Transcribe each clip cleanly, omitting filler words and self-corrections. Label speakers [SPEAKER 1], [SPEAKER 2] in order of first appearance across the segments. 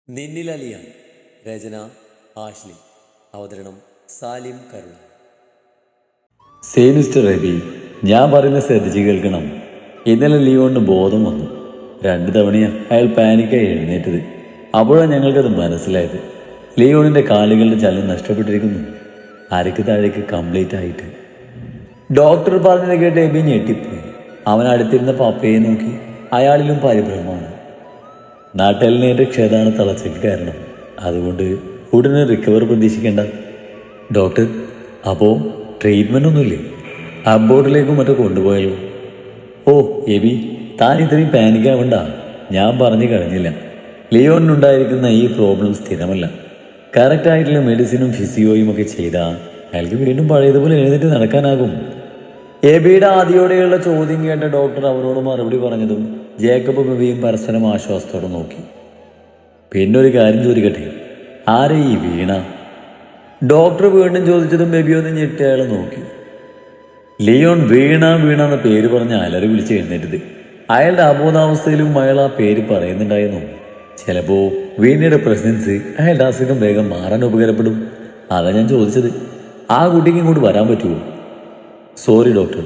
[SPEAKER 1] നിന്നിലലിയ രചന Ashley. അവതരണം Salim കരുള.
[SPEAKER 2] Mister റബി, ഞാൻ പറയുന്നത് ശ്രദ്ധിച്ച് കേൾക്കണം. ഇന്നലെ ലിയോണിന് ബോധം വന്നു. 2 തവണയാണ് അയാൾ പാനിക്കായി എഴുന്നേറ്റത്. അപ്പോഴാണ് ഞങ്ങൾക്കത് മനസ്സിലായത്. ലിയോണിൻ്റെ കാലുകളുടെ ചലനം നഷ്ടപ്പെട്ടിരിക്കുന്നു. അരക്ക് താഴേക്ക് കംപ്ലീറ്റ് ആയിട്ട്. ഡോക്ടർ പറഞ്ഞത് കേട്ട് എബി ഞെട്ടിപ്പോയി. അവൻ അടുത്തിരുന്ന പപ്പയെ നോക്കി. അയാളിലും പരിഭ്രമമാണ്. നാട്ടലിനേറ്റ ക്ഷേതാണ് തളച്ചയ്ക്ക് കാരണം. അതുകൊണ്ട് ഉടനെ റിക്കവർ പ്രതീക്ഷിക്കേണ്ട. ഡോക്ടർ, അപ്പോൾ ട്രീറ്റ്മെൻ്റ് ഒന്നുമില്ലേ? അബോർഡിലേക്കും മറ്റോ കൊണ്ടുപോയല്ലോ. ഓ എബി, താൻ ഇത്രയും പാനിക്കാവണ്ട. ഞാൻ പറഞ്ഞു കഴിഞ്ഞില്ല. ലിയോണിനുണ്ടായിരിക്കുന്ന ഈ പ്രോബ്ലം സ്ഥിരമല്ല. കറക്റ്റായിട്ടുള്ള മെഡിസിനും ഫിസിയോയും ഒക്കെ ചെയ്താൽ അയാൾക്ക് വീണ്ടും പഴയതുപോലെ എഴുന്നേറ്റ് നടക്കാനാകും. എബിയുടെ ആദ്യോടെയുള്ള ചോദ്യം കേട്ട ഡോക്ടർ അവരോട് മറുപടി പറഞ്ഞതും ജേക്കബും എബിയും പരസ്പരം ആശ്വാസത്തോടെ നോക്കി. പിന്നെ ഒരു കാര്യം ചോദിക്കട്ടെ, ആരെ ഈ വീണ? ഡോക്ടർ വീണ്ടും ചോദിച്ചതും എബി ഒന്ന് ഞെട്ടി അയാളെ നോക്കി. ലിയോൺ വീണ എന്ന പേര് പറഞ്ഞ് അലറി വിളിച്ച് എഴുന്നേറ്റത്. അയാളുടെ അബോധാവസ്ഥയിലും അയാൾ ആ പേര് പറയുന്നുണ്ടായിരുന്നു. ചിലപ്പോൾ വീണയുടെ പ്രസൻസ് അയാളുടെ അസുഖം വേഗം മാറാൻ ഉപകാരപ്പെടും. അതാ ഞാൻ ചോദിച്ചത്. ആ കുട്ടിക്ക് ഇങ്ങോട്ട് വരാൻ പറ്റുമോ? സോറി ഡോക്ടർ,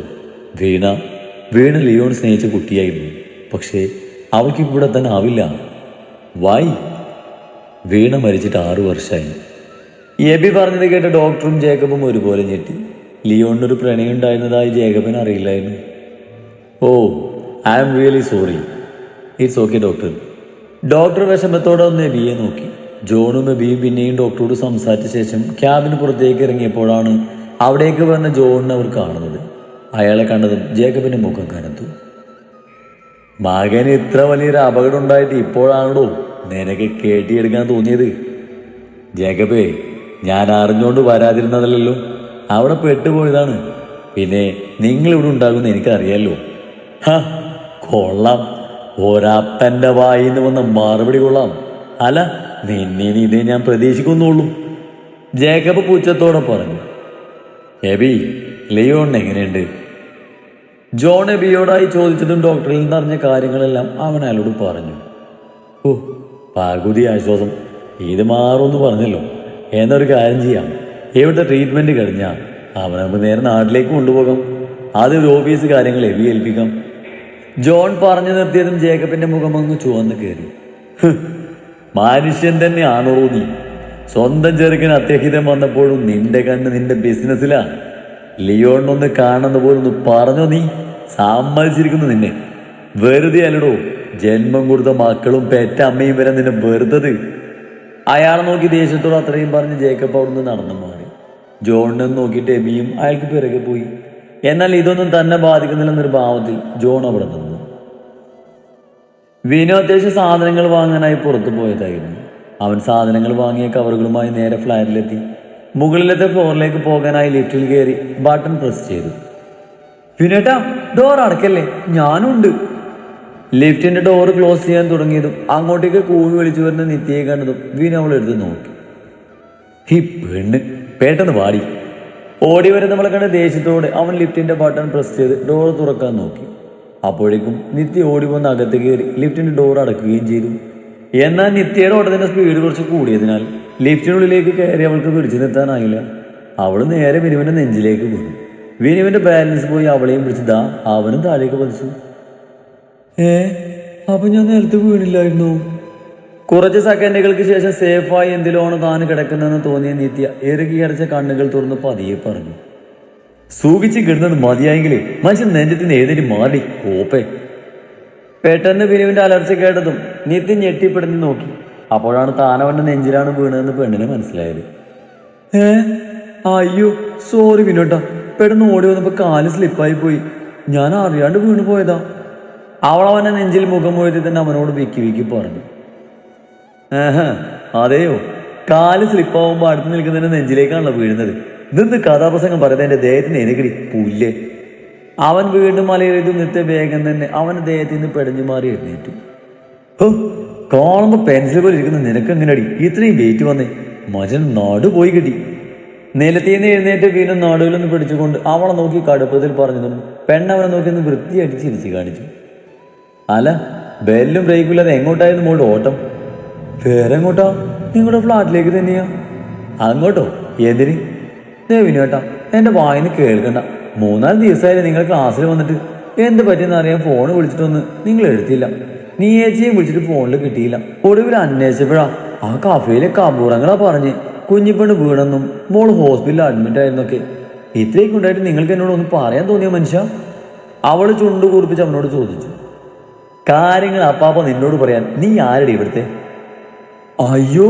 [SPEAKER 2] വീണ ലിയോൺ സ്നേഹിച്ച കുട്ടിയായിരുന്നു. പക്ഷേ അവൾക്ക് ഇവിടെ തന്നെ ആവില്ല. വായി വീണ മരിച്ചിട്ട് 6 വർഷമായി. എബി പറഞ്ഞത് കേട്ട ഡോക്ടറും ജേക്കബും ഒരുപോലെ ഞെട്ടി. ലിയോണിനൊരു പ്രണയം ഉണ്ടായിരുന്നതായി ജേക്കബിന് അറിയില്ലായിരുന്നു. Oh, I am really sorry. It's okay doctor. Doctor വിഷമത്തോടെ ഒന്ന് എബിയെ നോക്കി. ജോണും എബിയും പിന്നെയും ഡോക്ടറോട് സംസാരിച്ച ശേഷം ക്യാബിന് പുറത്തേക്ക് ഇറങ്ങിയപ്പോഴാണ് അവിടേക്ക് വന്ന ജോണിനെ അവർ കാണുന്നത്. അയാളെ കണ്ടതും ജേക്കബിന്റെ മുഖം കനത്തു. മകന് ഇത്ര വലിയൊരു അപകടം ഉണ്ടായിട്ട് ഇപ്പോഴാണോ നിനക്ക് കേട്ടിയെടുക്കാൻ തോന്നിയത്? ജേക്കബേ, ഞാൻ അറിഞ്ഞുകൊണ്ട് വരാതിരുന്നതല്ലല്ലോ. അവിടെ പെട്ടുപോയതാണ്. പിന്നെ നിങ്ങളിവിടെ ഉണ്ടാകുമെന്ന് എനിക്കറിയാലോ. കൊള്ളാം, ഒരപ്പൻ്റെ വായിന്ന് വന്ന മറുപടി കൊള്ളാം. അല്ല, നിന്നെ ഇതേ ഞാൻ പ്രതീക്ഷിക്കുന്നുള്ളൂ. ജേക്കബ് പുച്ഛത്തോടെ പറഞ്ഞു. എബി, ലിയോൺ എങ്ങനെയുണ്ട്? ജോൺ എബിയോടായി ചോദിച്ചതും ഡോക്ടറിൽ നിന്ന് അറിഞ്ഞ കാര്യങ്ങളെല്ലാം അവൻ അയാളോട് പറഞ്ഞു. ഓ, പകുതി ആശ്വാസം. ഇത് മാറുമെന്ന് പറഞ്ഞല്ലോ. എന്നൊരു കാര്യം ചെയ്യാം, ഇവിടുത്തെ ട്രീറ്റ്മെൻറ്റ് കഴിഞ്ഞാൽ അവൻ നമുക്ക് നേരെ നാട്ടിലേക്ക് കൊണ്ടുപോകാം. ആദ്യം ഓഫീസ് കാര്യങ്ങൾ എബി ഏൽപ്പിക്കാം. ജോൺ പറഞ്ഞു നിർത്തിയതും ജേക്കബിന്റെ മുഖം അങ്ങ് ചുവന്ന് കയറി. മനുഷ്യൻ തന്നെയാണോ നീ? സ്വന്തം ചെറുക്കന് അത്യഹിതം വന്നപ്പോഴും നിന്റെ കണ്ണ് നിന്റെ ബിസിനസ്സിലാ. ലിയോണിനൊന്ന് കാണുന്ന പോലൊന്ന് പറഞ്ഞോ? നീ സമ്മതിച്ചിരിക്കുന്നു. നിന്നെ വെറുതെ അല്ലടോ, ജന്മം കൊടുത്ത മക്കളും പെറ്റ അമ്മയും വരെ നിന്നെ വെറുതത്. അയാളെ നോക്കി ദേഷ്യത്തോട് അത്രയും പറഞ്ഞ് ജേക്കബ് അവിടുന്ന് നടന്നു മാറി. ജോണിനെ നോക്കിയിട്ട് എബിയും അയാൾക്ക് പിറകെ പോയി. എന്നാൽ ഇതൊന്നും തന്നെ ബാധിക്കുന്നില്ലെന്നൊരു ഭാവത്തിൽ ജോൺ അവിടെ നിന്നു. വിനു അത്യാവശ്യം സാധനങ്ങൾ വാങ്ങാനായി പുറത്തു പോയതായിരുന്നു. അവൻ സാധനങ്ങൾ വാങ്ങിയ കവറുകളുമായി നേരെ ഫ്ലാറ്റിലെത്തി. മുകളിലത്തെ ഫ്ലോറിലേക്ക് പോകാനായി ലിഫ്റ്റിൽ കയറി ബട്ടൺ പ്രസ് ചെയ്തു. വിനേട്ടാ, ഡോർ അടക്കല്ലേ, ഞാനുണ്ട്. ലിഫ്റ്റിന്റെ ഡോർ ക്ലോസ് ചെയ്യാൻ തുടങ്ങിയതും അങ്ങോട്ടേക്ക് കൂവി വിളിച്ചു വരുന്ന നിത്യയെ കണ്ടതും വിനു അവളെടുത്ത് നോക്കി. ഈ പെണ്ണ് പെട്ടെന്ന് വാടി. ഓടി വരെ നമ്മളെ കണ്ട ദേഷ്യത്തോടെ അവൻ ലിഫ്റ്റിന്റെ ബട്ടൺ പ്രസ് ചെയ്ത് ഡോർ തുറക്കാൻ നോക്കി. അപ്പോഴേക്കും നിത്യ ഓടി വന്ന് അകത്ത് കയറി ലിഫ്റ്റിന്റെ ഡോർ അടക്കുകയും ചെയ്തു. എന്നാൽ നിത്യയുടെ ഓട്ടത്തിന്റെ സ്പീഡ് കുറച്ച് കൂടിയതിനാൽ ലിഫ്റ്റിനുള്ളിലേക്ക് കയറി അവൾക്ക് പിടിച്ചു നിർത്താനായില്ല. അവൾ നേരെ വിനുവിന്റെ നെഞ്ചിലേക്ക് വീണു. വിനുവിന്റെ ബാലൻസ് പോയി അവളെയും പിടിച്ചതാ അവനും താഴേക്ക് പതിച്ചു. അപ്പൊ ഞാൻ നേരത്തെ വീണില്ലായിരുന്നു. കുറച്ച് സെക്കൻഡുകൾക്ക് ശേഷം സേഫായി എന്തിലാണോ താൻ കിടക്കുന്നതെന്ന് തോന്നിയ നിത്യ ഇറുകി അടച്ച കണ്ണുകൾ തുറന്ന് പതിയെ പറഞ്ഞു. സൂചിച്ച് കിടന്നത് മതിയായെങ്കിൽ മനുഷ്യൻ നെഞ്ചത്തിന് ഏതിനും മാറി കോപ്പേ. പെട്ടെന്ന് വിനുവിന്റെ അലർച്ച കേട്ടതും നിത്യ ഞെട്ടിപ്പിടഞ്ഞു നോക്കി. അപ്പോഴാണ് താനവന്റെ നെഞ്ചിലാണ് വീണതെന്ന് പെണ്ണിന് മനസ്സിലായത്. അയ്യോ സോറി വിനോട്ടാ, പെട്ടെന്ന് ഓടി വന്നപ്പോ കാല് സ്ലിപ്പായി പോയി. ഞാൻ അറിയാണ്ട് വീണു പോയതാ. അവളവന്റെ നെഞ്ചിൽ മുഖം ഉയർത്തി തന്നെ അവനോട് വിക്കി പറഞ്ഞു. അതെയോ, കാല് സ്ലിപ്പാവുമ്പോ അടുത്ത് നിൽക്കുന്നതിന്റെ നെഞ്ചിലേക്കാണല്ലോ വീഴുന്നത്. ഇതെന്ത് കഥാപ്രസംഗം പറയുന്നത്? എന്റെ ദേഹത്തിന് എനകടി പുല്ലേ. അവൻ വീണ്ടും മലയേറിയതും നിത്യ വേഗം തന്നെ അവൻ ദേഹത്തിൽ നിന്ന് പെടഞ്ഞു മാറി എഴുന്നേറ്റു. കാണുമ്പോ പെൻസിൽ പോലെ ഇരിക്കുന്ന നിനക്കെങ്ങനടി ഇത്രയും വെയിറ്റ് വന്നേ? മജൻ നാട് പോയി കിട്ടി. നിലത്തിന്ന് എഴുന്നേറ്റ് വീണ്ടും നാടുകളിലൊന്ന് പിടിച്ചുകൊണ്ട് അവളെ നോക്കി കടുപ്പത്തിൽ പറഞ്ഞതും പെണ്ണവനെ നോക്കി ഒന്ന് വൃത്തിയായിട്ട് ചിരിച്ചു കാണിച്ചു. അല്ല, ബെല്ലും ബ്രേക്കും ഇല്ലാതെ എങ്ങോട്ടായിരുന്നു മോളുടെ ഓട്ടം? വേറെ എങ്ങോട്ടാ? നിങ്ങളുടെ ഫ്ലാറ്റിലേക്ക് തന്നെയാ. അങ്ങോട്ടോ? എന്തിന്? വിനുവേട്ടാ, എൻ്റെ വായിന്ന് കേൾക്കണ്ട. 3-4 ദിവസമായാലും നിങ്ങൾ ക്ലാസ്സിൽ വന്നിട്ട് എന്ത് പറ്റിയെന്ന് അറിയാൻ ഫോൺ വിളിച്ചിട്ടൊന്ന് നിങ്ങൾ എടുത്തില്ല. നീ ഏച്ചിയെ വിളിച്ചിട്ട് ഫോണിൽ കിട്ടിയില്ല. ഒടുവിൽ അന്വേഷിച്ചപ്പോഴാ ആ കഫേയിലെ കബൂറങ്ങളാ പറഞ്ഞ് കുഞ്ഞിപ്പെണ്ണ് വീണെന്നും മോള് ഹോസ്പിറ്റലിൽ അഡ്മിറ്റ് ആയിരുന്നൊക്കെ. ഇത്രയൊക്കെ ഉണ്ടായിട്ട് നിങ്ങൾക്ക് എന്നോട് ഒന്ന് പറയാൻ തോന്നിയ മനുഷ്യ? അവള് ചുണ്ടു കൂർപ്പിച്ച് അവനോട് ചോദിച്ചു. കാര്യങ്ങൾ അപ്പാപ്പ നിന്നോട് പറയാൻ നീ ആരുടെ ഇവിടുത്തെ? അയ്യോ,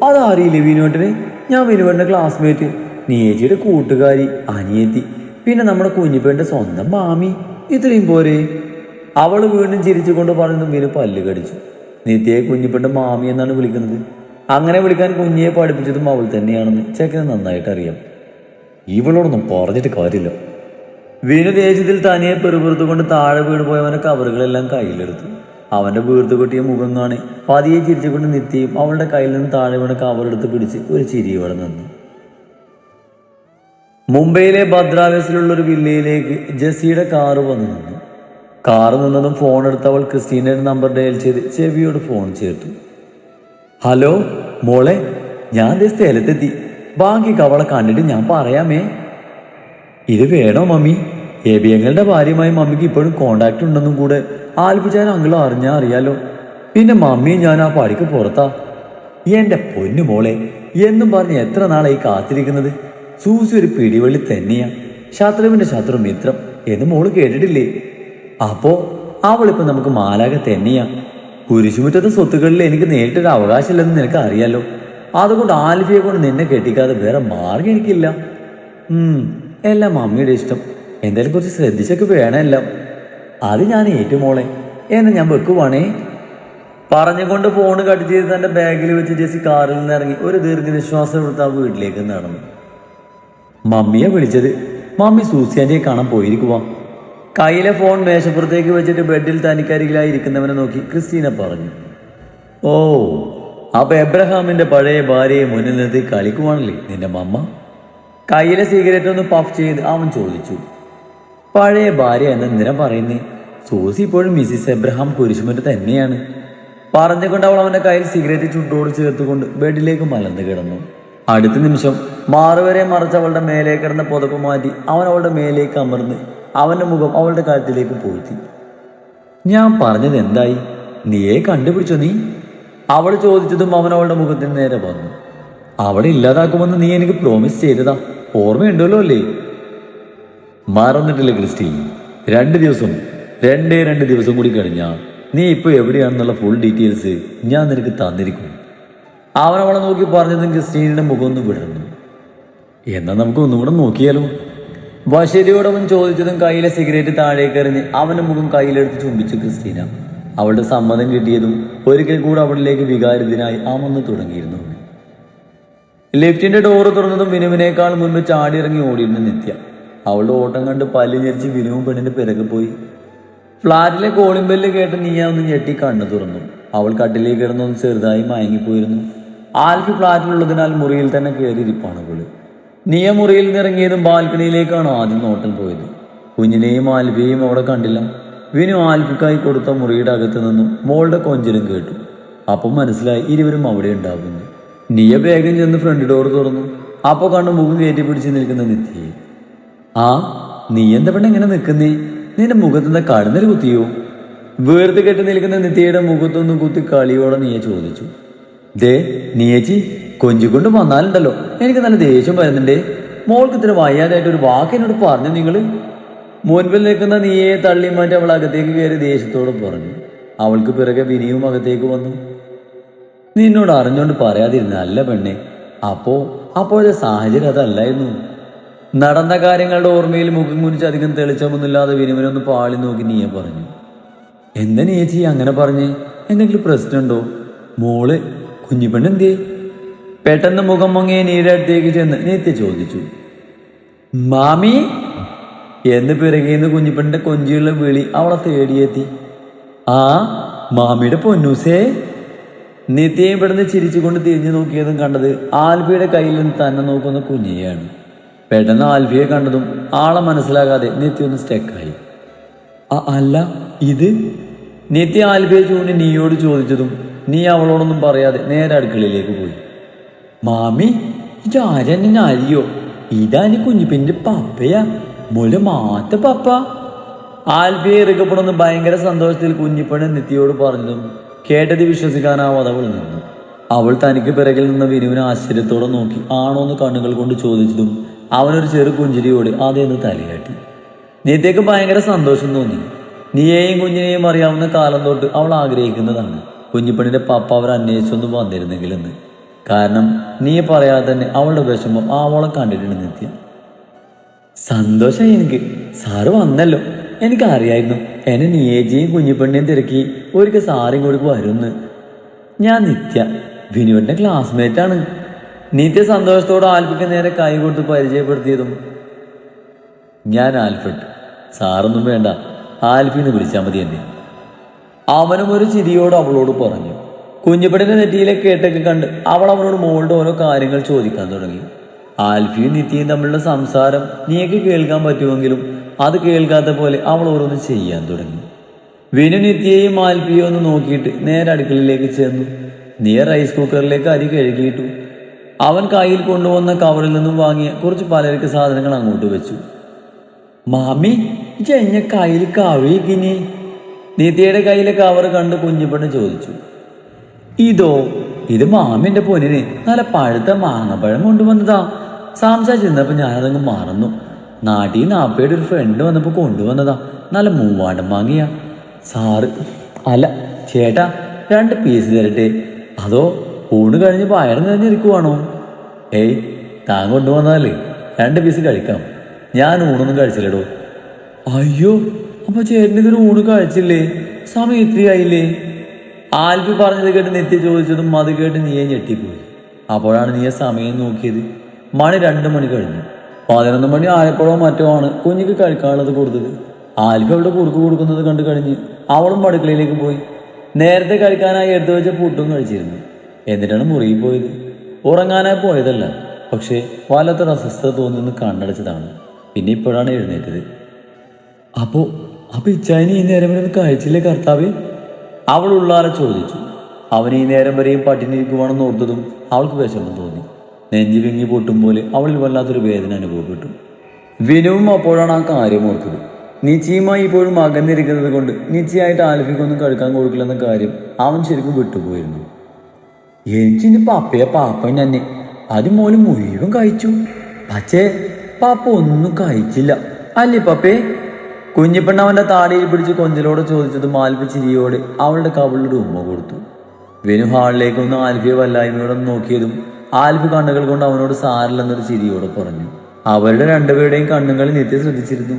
[SPEAKER 2] അതറിയില്ലേ വിനുവേട്ടന്? ഞാൻ വിനുവേട്ടൻ്റെ ക്ലാസ്മേറ്റ്, നീയേച്ചിയുടെ കൂട്ടുകാരി, അനിയത്തി, പിന്നെ നമ്മുടെ കുഞ്ഞിപ്പെണ്ണിന്റെ സ്വന്തം മാമി. ഇത്രയും പോരെ? അവള് വീണ്ടും ചിരിച്ചുകൊണ്ട് പറഞ്ഞതും വിനു പല്ല് കടിച്ചു. നിത്യയെ കുഞ്ഞിപ്പെണ്ണിന്റെ മാമി എന്നാണ് വിളിക്കുന്നത്. അങ്ങനെ വിളിക്കാൻ കുഞ്ഞിയെ പഠിപ്പിച്ചതും അവൾ തന്നെയാണെന്ന് ചെക്കന് നന്നായിട്ട് അറിയാം. ഇവളോടൊന്നും പറഞ്ഞിട്ട് കാര്യമില്ല. വിനു ദേഷ്യത്തിൽ തനിയെ പെറുപുറത്തുകൊണ്ട് താഴെ വീണ് പോയവന്റെ കവറുകളെല്ലാം കയ്യിലെടുത്തു. അവന്റെ വീർത്തു കൊട്ടിയ മുഖം കാണി പതിയെ ചിരിച്ചുകൊണ്ട് നിത്യയും അവളുടെ കയ്യിൽ നിന്ന് താഴെ വീണ് കവറെടുത്ത് പിടിച്ച് ഒരു ചിരിയോടെ നിന്നു. മുംബൈയിലെ ഭദ്രാവേസിലുള്ള ഒരു വില്ലയിലേക്ക് ജെസ്സിയുടെ കാറ് വന്നു നിന്നു. കാറ് നിന്നതും ഫോൺ എടുത്ത് അവൾ ക്രിസ്റ്റീനയുടെ നമ്പർ ഡയൽ ചെയ്ത് ചെവിയോട് ഫോൺ ചേർത്തു. ഹലോ മോളെ, ഞാൻ സ്ഥലത്തെത്തി. ബാക്കിക്ക് അവളെ കണ്ടിട്ട് ഞാൻ പറയാമേ. ഇത് വേണോ മമ്മി? എബിയങ്ങളുടെ ഭാര്യയുമായി മമ്മിക്ക് ഇപ്പോഴും കോണ്ടാക്ട് ഉണ്ടെന്നും കൂടെ ആൽപ്പിച്ചാൻ അങ്കിളും അറിഞ്ഞാൽ അറിയാലോ. പിന്നെ മമ്മിയും ഞാൻ ആ പടിക്ക് പുറത്താ. എൻ്റെ പൊന്നു മോളെ എന്നും പറഞ്ഞ് എത്ര നാളായി കാത്തിരിക്കുന്നത്. സൂസി ഒരു പിടിവള്ളി തന്നെയാ, ശത്രുവിന്റെ ശത്രു മിത്രം എന്ന് മോള് കേട്ടിട്ടില്ലേ? അപ്പോ അവളിപ്പോ നമുക്ക് മാലാക തന്നെയാ. കുരിശുമുറ്റത്തെ സ്വത്തുക്കളിൽ എനിക്ക് നേരിട്ടൊരു അവകാശമില്ലെന്ന് നിനക്ക് അറിയാലോ. അതുകൊണ്ട് ആൽഫിയെ കൊണ്ട് നിന്നെ കെട്ടിക്കാതെ വേറെ മാർഗം എനിക്കില്ല. എല്ലാം മമ്മിയുടെ ഇഷ്ടം. എന്തായാലും കുറച്ച് ശ്രദ്ധിച്ചൊക്കെ വേണം എല്ലാം. അത് ഞാൻ ഏറ്റുമോളെ, എന്നെ ഞാൻ വെക്കുവാണേ. പറഞ്ഞുകൊണ്ട് ഫോണ് കട്ട് ചെയ്ത് തന്റെ ബാഗിൽ വെച്ച് ജെസ്സി കാറിൽ നിന്ന് ഇറങ്ങി ഒരു ദീർഘനിശ്വാസം എടുത്ത് ആ വീട്ടിലേക്ക് നടന്നു. മമ്മിയെ വിളിച്ചത്. മമ്മി സൂസിയാൻ്റെ കാണാൻ പോയിരിക്കുവാ. കയ്യിലെ ഫോൺ മേശപ്പുറത്തേക്ക് വെച്ചിട്ട് ബെഡിൽ തനിക്കരികിലായി ഇരിക്കുന്നവനെ നോക്കി ക്രിസ്റ്റീന പറഞ്ഞു. ഓ, അപ്പൊ എബ്രഹാമിന്റെ പഴയ ഭാര്യയെ മുന്നിൽ നിർത്തി കളിക്കുവാണല്ലേ നിന്റെ മമ്മ? കയ്യിലെ സിഗരറ്റ് ഒന്ന് പഫ് ചെയ്ത് അവൻ ചോദിച്ചു. പഴയ ഭാര്യ എന്തെന്തിനാ പറയുന്നേ? സൂസി ഇപ്പോഴും മിസ്സിസ് എബ്രഹാം കുരിശുമുറ്റ തന്നെയാണ്. പറഞ്ഞുകൊണ്ട് അവൾ അവന്റെ കയ്യിൽ സിഗരറ്റ് ചുട്ടോട് ചേർത്തുകൊണ്ട് ബെഡിലേക്ക് മലർന്നു കിടന്നു. അടുത്ത നിമിഷം മാറുവരെ മറച്ച് അവളുടെ മേലെ കിടന്ന പുതപ്പ് മാറ്റി അവൻ അവളുടെ മേലേക്ക് അമർന്ന് അവന്റെ മുഖം അവളുടെ കഴുത്തിലേക്ക് പൂഴ്ത്തി. ഞാൻ പറഞ്ഞത് എന്തായി? നീയെ കണ്ടുപിടിച്ചോ നീ? അവൾ ചോദിച്ചതും അവൻ അവളുടെ മുഖത്തിന് നേരെ വന്നു. അവളെ ഇല്ലാതാക്കുമെന്ന് നീ എനിക്ക് പ്രോമിസ് ചെയ്തതാ, ഓർമ്മയുണ്ടല്ലോ അല്ലേ? മറന്നിട്ടില്ല ക്രിസ്റ്റി. 2 ദിവസം കൂടി കഴിഞ്ഞാ നീ ഇപ്പൊ എവിടെയാണെന്നുള്ള ഫുൾ ഡീറ്റെയിൽസ് ഞാൻ നിനക്ക് തന്നിരിക്കും. അവൻ അവളെ നോക്കി പറഞ്ഞതും ക്രിസ്റ്റീനയുടെ മുഖം ഒന്ന് വിടർന്നു. എന്നാ നമുക്ക് ഒന്നുകൂടെ നോക്കിയാലോ? വശ്യതയോടെ അവൻ ചോദിച്ചതും കയ്യിലെ സിഗരറ്റ് താഴേക്ക് എറിഞ്ഞ് അവന്റെ മുഖം കയ്യിലെടുത്ത് ചുംബിച്ചു ക്രിസ്റ്റീന. അവളുടെ സമ്മതം കിട്ടിയതും ഒരിക്കൽ കൂടെ അവളിലേക്ക് വികാരത്തിനായി അമന്ന് തുടങ്ങിയിരുന്നു. ലിഫ്റ്റിന്റെ ഡോറ് തുറന്നതും വിനുവിനേക്കാൾ മുൻപ് ചാടിയിറങ്ങി ഓടിയിരുന്നു നിത്യ. അവളുടെ ഓട്ടം കണ്ട് പല്ല് ഞെരിച്ച് വിനുവും പെണ്ണിന്റെ പിറകെ പോയി. ഫ്ലാറ്റിലെ കോളിംഗ് ബെല്ല് കേട്ട് നീയ ഒന്ന് ഞെട്ടി കണ്ണു തുറന്നു. അവൾ കട്ടിലേക്ക് കിടന്നൊന്ന് ചെറുതായി മയങ്ങിപ്പോയിരുന്നു. ആൽഫി ഫ്ലാറ്റിലുള്ളതിനാൽ മുറിയിൽ തന്നെ കയറിയിരിപ്പാണ് അവള്. നീയ മുറിയിൽ നിന്നിറങ്ങിയതും ബാൽക്കണിയിലേക്കാണ് ആദ്യം നോട്ടം പോയത്. കുഞ്ഞിനെയും ആൽഫിയെയും അവിടെ കണ്ടില്ല. വിനു ആൽഫിക്കായി കൊടുത്ത മുറിയുടെ അകത്ത് നിന്നും മോളുടെ കൊഞ്ചലും കേട്ടു. അപ്പം മനസ്സിലായി ഇരുവരും അവിടെ ഉണ്ടാകുന്നു. നീയ വേഗം ചെന്ന് ഫ്രണ്ട് ഡോർ തുറന്നു. അപ്പോൾ കണ്ണു മുഖം കയറ്റി പിടിച്ച് നിൽക്കുന്ന നിത്യയെ. ആ, നീ എന്താ പെണ്ണ് എങ്ങനെ നിൽക്കുന്നേ? നിന്റെ മുഖത്തെന്താ കടന്നൽ കുത്തിയോ? വേർത്ത് കെട്ടി നിൽക്കുന്ന നിത്യയുടെ മുഖത്തൊന്ന് കുത്തി കളിയോടെ നീയെ ചോദിച്ചു. ദേ നീയേച്ചി, കൊഞ്ചിക്കൊണ്ട് വന്നാലുണ്ടല്ലോ എനിക്ക് നല്ല ദേഷ്യം വരുന്നുണ്ടേ. മോൾക്ക് ഇത്ര വയ്യാതായിട്ട് ഒരു വാക്ക് എന്നോട് പറഞ്ഞു നിങ്ങൾ? മുൻപിൽ നിൽക്കുന്ന നീയെ തള്ളി മാറ്റി അവൾ അകത്തേക്ക് കയറി ദേഷ്യത്തോടെ പറഞ്ഞു. അവൾക്ക് പിറകെ വിനിയും അകത്തേക്ക് വന്നു. നിന്നോട് അറിഞ്ഞോണ്ട് പറയാതിരുന്ന അല്ല പെണ്ണെ. അപ്പോഴത്തെ സാഹചര്യം അതല്ലായിരുന്നു. നടന്ന കാര്യങ്ങളുടെ ഓർമ്മയിൽ മുഖം കുനിച്ച് അധികം തെളിച്ചമൊന്നുമില്ലാതെ വിനുവിനൊന്ന് പാളി നോക്കി നീയെ പറഞ്ഞു. എന്താ നീയേച്ചി അങ്ങനെ പറഞ്ഞേ? എന്തെങ്കിലും പ്രശ്നമുണ്ടോ? മോള് കുഞ്ഞിപ്പെണ്ണെന്തേ? പെട്ടെന്ന് മുഖം മങ്ങിയ നീയുടെ അടുത്തേക്ക് ചെന്ന് നിത്യ ചോദിച്ചു. മാമി എന്ന് പിറകേന്ന് കുഞ്ഞിപ്പെണ്ണിന്റെ കൊഞ്ചിയുള്ള വിളി അവളെ തേടിയെത്തി. ആ, മാമിയുടെ പൊന്നൂസേ. നിത്യയും പെടുന്ന് ചിരിച്ചുകൊണ്ട് തിരിഞ്ഞു നോക്കിയതും കണ്ടത് ആൽഫിയുടെ കയ്യിൽ നിന്ന് തന്നെ നോക്കുന്ന കുഞ്ഞിയെയാണ്. പെട്ടെന്ന് ആൽഫിയെ കണ്ടതും ആളെ മനസ്സിലാകാതെ നിത്യ ഒന്ന് സ്റ്റെക്കായി. അല്ല ഇത്? നിത്യ ആൽഫിയെ ചൂണ്ടി നീയോട് ചോദിച്ചതും നീ അവളോടൊന്നും പറയാതെ നേരെ അടുക്കളയിലേക്ക് പോയി. മാമി, ഇതാരെന്നെ അറിയോ? ഇതാണ് കുഞ്ഞിപ്പിന്റെ പപ്പയാ, മോലെ മാത്ത പപ്പ. ആൽഫിയെ ഇറുക്കപ്പെടുന്ന ഭയങ്കര സന്തോഷത്തിൽ കുഞ്ഞിപ്പണ് നിത്യയോട് പറഞ്ഞതും കേട്ടത് വിശ്വസിക്കാനാവാതെ അവൾ നിന്നു. അവൾ തനിക്ക് പിറകിൽ നിന്ന വിനുവിനെ ആശ്ചര്യത്തോടെ നോക്കി ആണോന്ന് കണ്ണുകൾ കൊണ്ട് ചോദിച്ചതും അവനൊരു ചെറു പുഞ്ചിരിയോട് അതേന്ന് തലയാട്ടി. നിത്യക്ക് ഭയങ്കര സന്തോഷം തോന്നി. നീയെയും കുഞ്ഞിനെയും അറിയാവുന്ന കാലം തൊട്ട് അവൾ ആഗ്രഹിക്കുന്നതാണ് കുഞ്ഞിപ്പണിന്റെ പപ്പ അവർ അന്വേഷിച്ചൊന്നും വന്നിരുന്നെങ്കിലെന്ന്. കാരണം നീ പറയാതെ തന്നെ അവളുടെ വിഷമം അവളെ കണ്ടിട്ടുണ്ട് നിത്യ. സന്തോഷമായി എനിക്ക്, സാറ് വന്നല്ലോ. എനിക്കറിയായിരുന്നു എന്നെ നീയേജിയും കുഞ്ഞിപ്പെണ്ണിയും തിരക്കി ഒരിക്കൽ സാറും കൂടി വരുമെന്ന്. ഞാൻ നിത്യ, വിനുവിന്റെ ക്ലാസ്മേറ്റ് ആണ്. നിത്യ സന്തോഷത്തോടെ ആൽഫിക്ക് നേരെ കൈ കൊടുത്ത് പരിചയപ്പെടുത്തിയതും ഞാൻ ആൽഫ്രഡ്, സാറൊന്നും വേണ്ട, ആൽഫിന്ന് വിളിച്ചാൽ മതി എന്നെ. അവനും ഒരു ചിരിയോട് അവളോട് പറഞ്ഞു. കുഞ്ഞിപ്പെണ്ണിന്റെ നെറ്റിയിലെ കേട്ടൊക്കെ കണ്ട് അവൾ അവനോട് മോളുടെ ഓരോ കാര്യങ്ങൾ ചോദിക്കാൻ തുടങ്ങി. ആൽഫിയും നിത്യയും തമ്മിലുള്ള സംസാരം നീയൊക്കെ കേൾക്കാൻ പറ്റുമെങ്കിലും അത് കേൾക്കാത്ത പോലെ അവൾ ഓരോന്ന് ചെയ്യാൻ തുടങ്ങി. വിനു നിത്യയെയും ആൽഫിയും ഒന്ന് നോക്കിയിട്ട് നേരെ അടുക്കളയിലേക്ക് ചെന്നു. നീ റൈസ് കുക്കറിലേക്ക് അരി കഴുകിയിട്ടു. അവൻ കയ്യിൽ കൊണ്ടുവന്ന കവറിൽ നിന്നും വാങ്ങിയ കുറച്ച് പലചരക്ക് സാധനങ്ങൾ അങ്ങോട്ട് വെച്ചു. മാമി, എന്നെ കയ്യിൽ കവിക്കിനി? നിത്യയുടെ കയ്യിലെ കവർ കണ്ട് കുഞ്ഞിപ്പെണ്ണ് ചോദിച്ചു. ഇത് മാമിന്റെ പൊന്നിന് നല്ല പഴുത്ത മാങ്ങപ്പഴം കൊണ്ടുവന്നതാ. സംസാരിച്ച് ചെന്നപ്പോ ഞാനതങ്ങ് മറന്നു. നാട്ടിൽ നിന്ന് അപ്പയുടെ ഒരു ഫ്രണ്ട് വന്നപ്പോ കൊണ്ടുവന്നതാ. നല്ല മൂവാണ്ടം മാങ്ങിയാ. സാറ് അല്ല ചേട്ടാ, 2 പീസ് തരട്ടെ? അതോ ഊണ് കഴിഞ്ഞ് വയറ് നിറഞ്ഞിരിക്കുവാണോ? ഏയ്, താൻ കൊണ്ടുവന്നതല്ലേ, 2 പീസ് കഴിക്കാം. ഞാൻ ഊണൊന്നും കഴിച്ചില്ലടോ. അയ്യോ, അപ്പൊ ചേട്ടൻ ഇതൊരു ഊണ് കഴിച്ചില്ലേ? സമയം ഇത്രയായില്ലേ? ആൽഫി പറഞ്ഞത് കേട്ട് നിത്യ ചോദിച്ചതും അത് കേട്ട് നീയെ ഞെട്ടിപ്പോയി. അപ്പോഴാണ് നീയെ സമയം നോക്കിയത്. മണി 2 മണി കഴിഞ്ഞു. 11 മണി ആയപ്പോഴോ മറ്റോ ആണ് കുഞ്ഞിക്ക് കഴിക്കാനുള്ളത് കൊടുത്തത്. ആൽഫി അവിടെ കുറുക്ക് കൊടുക്കുന്നത് കണ്ടു കഴിഞ്ഞ് അവളും അടുക്കളയിലേക്ക് പോയി. നേരത്തെ കഴിക്കാനായി എടുത്തു വെച്ച പുട്ടും കഴിച്ചിരുന്നു. എന്നിട്ടാണ് മുറിയിൽ പോയത്. ഉറങ്ങാനായി പോയതല്ല, പക്ഷേ വല്ലാത്തൊരു അസ്വസ്ഥത തോന്നുന്നു കണ്ണടച്ചതാണ്. പിന്നെ ഇപ്പോഴാണ് എഴുന്നേറ്റത്. അപ്പോ ഇച്ചായന് ഈ നേരം വരെ കഴിച്ചില്ലേ കർത്താവേ? അവൾ ഉള്ളാലെ ചോദിച്ചു. അവൻ ഈ നേരം വരെയും പട്ടിണിരിക്കുവാണെന്ന് ഓർത്തതും അവൾക്ക് വിഷമം തോന്നി. നെഞ്ചി വിങ്ങി പൊട്ടും പോലെ അവളിൽ വല്ലാത്തൊരു വേദന അനുഭവപ്പെട്ടു. വിനുവും അപ്പോഴാണ് ആ കാര്യം ഓർത്തത്. നിശ്ചയമായി ഇപ്പോഴും അകന്നിരിക്കുന്നത് കൊണ്ട് നിശ്ചയമായിട്ട് ആൽഫിക്കൊന്നും കഴിക്കാൻ കൊടുക്കില്ലെന്ന കാര്യം അവൻ ശരിക്കും വിട്ടുപോയിരുന്നു. എനിക്കിന്റെ പാപ്പ തന്നെ അത് മോന് മുഴുവൻ കഴിച്ചു. പക്ഷേ പാപ്പ ഒന്നും കഴിച്ചില്ല അല്ലേ പപ്പേ? കുഞ്ഞിപ്പെണ്ണ അവന്റെ താടിയിൽ പിടിച്ച് കൊഞ്ചലോടെ ചോദിച്ചതും ആൽഫി ചിരിയോടെ അവളുടെ കവിളിലൊരു ഉമ്മ കൊടുത്തു. വിനു ഹാളിലേക്ക് ഒന്ന് ആൽഫിയെ വല്ലായ്മയോടെ നോക്കിയതും ആൽഫി കണ്ണുകൾ കൊണ്ട് അവനോട് സാരില്ലെന്നൊരു ചിരിയോടെ പറഞ്ഞു. അവരുടെ രണ്ടുപേരുടെയും കണ്ണുകളിൽ നിത്യം ശ്രദ്ധിച്ചിരുന്നു.